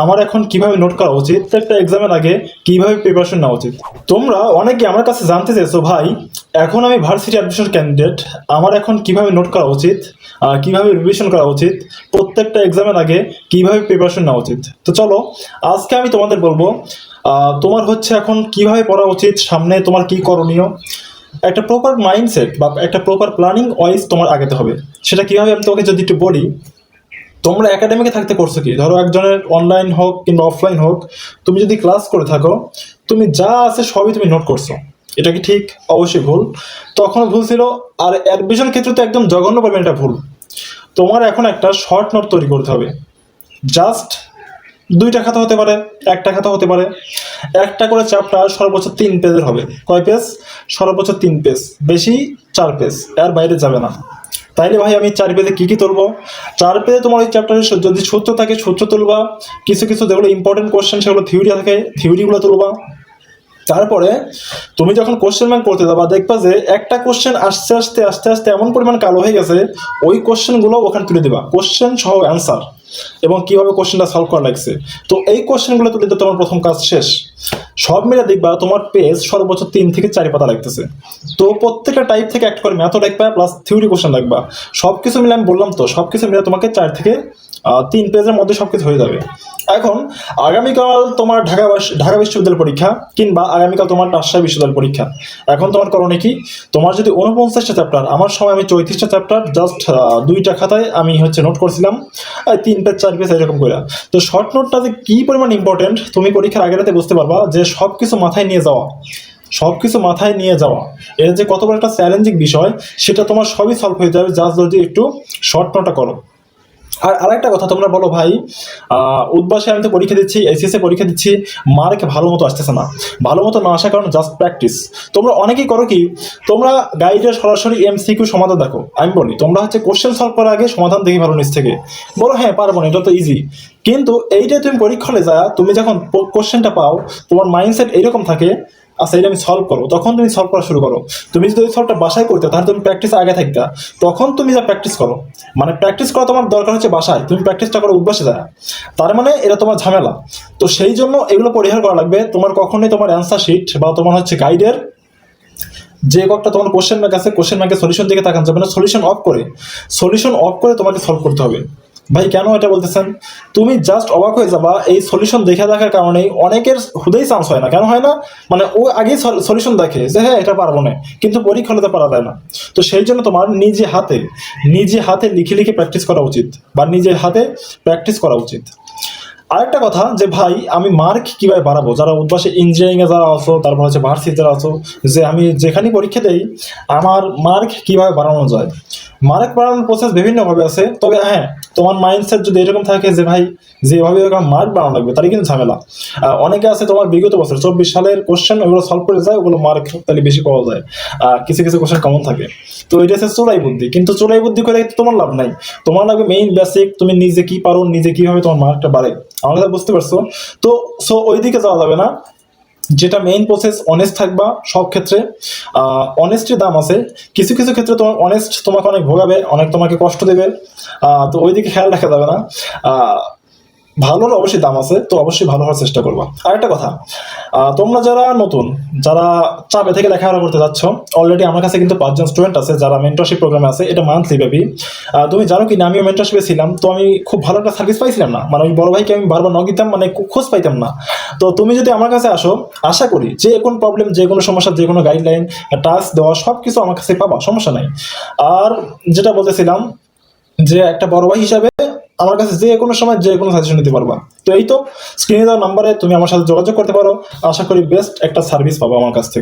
আমার এখন কিভাবে নোট করা উচিত, একটা এক্সামের আগে কিভাবে প্রিপারেশন নেওয়া উচিত। তোমরা অনেকে আমার কাছে জানতে চাইছো ভাই, এখন আমি ভার্সিটি অ্যাডমিশন ক্যান্ডিডেট, আমার এখন কিভাবে নোট করা উচিত, কিভাবে রিভিশন করা উচিত, প্রত্যেকটা এক্সামের আগে কিভাবে প্রিপারেশন নেওয়া উচিত। তো চলো আজকে আমি তোমাদের বলবো তোমার হচ্ছে এখন কিভাবে পড়া উচিত, সামনে তোমার কি করণীয়, একটা প্রপার মাইন্ডসেট বা একটা প্রপার প্ল্যানিং ওয়াইজ তোমার আগাতে হবে। সেটা কিভাবে আমি তোমাকে যদি একটু বলি, তোমরা একাডেমিকে থাকতে করছো কি, ধরো একজনের অনলাইন হোক কিংবা অফলাইন হোক, তুমি যদি ক্লাস করে থাকো, তুমি যা আছে সবই তুমি নোট করছো। এটা কি ঠিক? অবশ্যই ভুল। তখন ভুল ছিল। আর অ্যাডমিশন ক্ষেত্রে তো একদম জঘন্য পরিমাণ এটা ভুল। তোমার এখন একটা শর্ট নোট তৈরি করতে হবে। জাস্ট 2টা খাতা হতে পারে, একটা খাতা হতে পারে, একটা করে চ্যাপ্টার সর্বোচ্চ 3 পেজের হবে। কয় পেজ? সর্বোচ্চ 3 পেজ, বেশি 4 পেজ, এর বাইরে যাবে না। তাইলে ভাই আমি 4 পেজে কি কি তুলবো? 4 পেজে তোমার ওই চ্যাপ্টারের যদি সূত্র থাকে সূত্র তুলবা, কিছু কিছু যেগুলো ইম্পর্টেন্ট কোশ্চেন সেগুলো থিওরি থাকে থিওরিগুলো তুলবা। তারপরে তুমি যখন কোশ্চেন ব্যাংক করতে যাবা, দেখবা যে একটা কোশ্চেন আস্তে আস্তে আস্তে আস্তে এমন পরিমাণ কালো হয়ে গেছে, ওই কোশ্চেনগুলো ওখানে তুলে দিবা, কোশ্চেন সহ অ্যান্সার এবং কিভাবে কোশ্চেনটা সলভ করা লাগছে। তো এই কোশ্চেনগুলো তুলে দিতে তোমার প্রথম কাজ শেষ। সব মিলে দেখবা তোমার পেজ সর্বোচ্চ 3 থেকে 4 পাতা লাগতেছে। তো প্রত্যেকটা টাইপ থেকে একটা করে ম্যাথও লাগবা, প্লাস থিওরি কোশ্চেন লাগবা। সব কিছু মিলে আমি বললাম তো, সব কিছু মিলে তোমাকে 4 থেকে 3 পেজের মধ্যে সবকিছু হয়ে যাবে। এখন আগামীকাল তোমার ঢাকা বিশ্ববিদ্যালয় পরীক্ষা, কিংবা আগামীকাল তোমার রাজশাহী বিশ্ববিদ্যালয় পরীক্ষা। এখন তোমার করণীয় কি? তোমার যদি 49টা চ্যাপ্টার, আমার সময় আমি 34টা চ্যাপ্টার জাস্ট 2টা খাতায় আমি নোট করছিলাম, 3 পেজ 4 পেজ এরকম করে। তো শর্ট নোটটা যে কি পরিমাণ ইম্পর্টেন্ট তুমি পরীক্ষার আগে রাতে বুঝতে পারবা, যে সব কিছু মাথায় নিয়ে যাওয়া, এর যে কত বড় একটা চ্যালেঞ্জিং বিষয়, সেটা তোমার সবই সলভ হয়ে যাবে জাস্ট যদি একটু শর্ট নোটটা করো। আর আরেকটা কথা, তোমরা বলো ভাই উদ্বাসে আমি তো পরীক্ষা দিচ্ছি, এসএসসি পরীক্ষা দিচ্ছি, মার্ক ভালো মতো আসতেছে না। ভালো মতো না আসার কারণে জাস্ট প্র্যাকটিস। তোমরা অনেকেই করো কি, তোমরা গাইডের সরাসরি এমসিকিউ সমাধান দেখো। আমি বলি তোমরা হচ্ছে কোশ্চেন সলভ করার আগে সমাধান দেখি ভালো, নিচ থেকে বলো হ্যাঁ পারবো না, এটা তো ইজি। কিন্তু এইটাই তুমি পরীক্ষা হলে যা, তুমি যখন কোশ্চেনটা পাও, তোমার মাইন্ডসেট এইরকম থাকে, আচ্ছা এটা আমি সলভ করো, তখন তুমি সলভ করা শুরু করো। তুমি যদি ওই সলভটা বাসায় করতে, তাহলে তুমি প্র্যাকটিস আগে থাকতা। তখন তুমি যা প্র্যাকটিস করো, মানে প্র্যাকটিস করা তোমার দরকার হচ্ছে বাসায়, তুমি প্র্যাকটিসটা করো উদ্বাসে যায়, তার মানে এটা তোমার ঝামেলা। তো সেই জন্য এগুলো পরিহার করা লাগবে। তোমার কখনোই তোমার অ্যান্সার শিট বা তোমার হচ্ছে গাইডের যে কয়েকটা তোমার কোশ্চেন ব্যাংক আছে, কোশ্চেন ব্যাংকের সলিউশন দিকে তাকান যাবে না, সলিউশন অফ করে তোমাকে সলভ করতে হবে। ভাই কেন এটা বলতেছেন? তুমি জাস্ট অবাক হয়ে যাবা, এই সলিউশন দেখে দেখার কারণেই অনেকের হুদেই চান্স হয় না। কেন হয় না? মানে ও আগেই সলিউশন দেখে যে হ্যাঁ এটা পারবো না, কিন্তু পরীক্ষা হলে পারা যায় না। তো সেই জন্য তোমার নিজে হাতে লিখে লিখে প্র্যাকটিস করা উচিত, বা নিজের হাতে প্র্যাকটিস করা উচিত। আরেকটা কথা যে ভাই আমি মার্ক কিভাবে বাড়াবো, যারা উদ্বাসে ইঞ্জিনিয়ারিং এ যারা আছো, তারপর হচ্ছে ভার্সিটি যারা আছো, যে আমি যেখানে পরীক্ষা দেই আমার মার্ক কিভাবে বাড়ানো যায়। মার্ক বাড়ানোর প্রসেস বিভিন্নভাবে আছে। তবে হ্যাঁ, তোমার মাইন্ডসেট যদি এরকম থাকে যে ভাই যেভাবে মার্ক বাড়ানো লাগবে, তারই কিন্তু ঝামেলা। অনেকে আছে তোমার বিগত বছর 24 সালের কোশ্চেন ওগুলো সলভ করে যায়, ওগুলো মার্ক তাহলে বেশি পাওয়া যায়। কিছু কিছু কোশ্চেন কমন থাকে। তো এটা হচ্ছে চোরাই বুদ্ধি, কিন্তু চোরাই বুদ্ধি করে তোমার লাভ নাই। তোমার লাগবে মেইন বেসিক, তুমি নিজে কি পারো, নিজে কিভাবে তোমার মার্কটা বাড়ে। আমার কথা বুঝতে পারছো? তো ওই দিকে যাওয়া যাবে না। যেটা মেইন প্রসেস, অনেস্ট থাকবা সব ক্ষেত্রে। অনেস্টের দাম আছে। কিছু কিছু ক্ষেত্রে তোমার অনেস্ট তোমাকে অনেক ভোগাবে, অনেক তোমাকে কষ্ট দেবে। তো ওই দিকে খেয়াল রাখা যাবে না। ভালোর অবশ্যই দাম আছে, তো অবশ্যই ভালো হওয়ার চেষ্টা করবা। আরেকটা কথা, তোমরা যারা নতুন, যারা চাপে থেকে লেখাপড়া করতে যাচ্ছ, অলরেডি আমার কাছে কিন্তু 5 জন স্টুডেন্ট আছে যারা মেন্টরশিপ প্রোগ্রামে আছে। এটা মান্থলি ব্যাপী। তুমি জানো কি না, আমিও মেন্টরশিপে ছিলাম, তো আমি খুব ভালো একটা সার্ভিস পাইছিলাম না। মানে ওই বড় ভাইকে আমি বারবার নক দিতাম, মানে খোঁজ পাইতাম না। তো তুমি যদি আমার কাছে আসো, আশা করি যে কোনো প্রবলেম, যে কোনো সমস্যা, যে কোনো গাইডলাইন, টাস্ক দেওয়া সব কিছু আমার কাছে পাবা, সমস্যা নাই। আর যেটা বলতেছিলাম, যে একটা বড় ভাই হিসাবে আমার কাছে যে কোনো সময় যে কোনো সাজেশন নিতে পারবা। তো এই তো স্ক্রিনে দেওয়া নাম্বারে তুমি আমার সাথে যোগাযোগ করতে পারো। আশা করি বেস্ট একটা সার্ভিস পাবো আমার কাছ থেকে।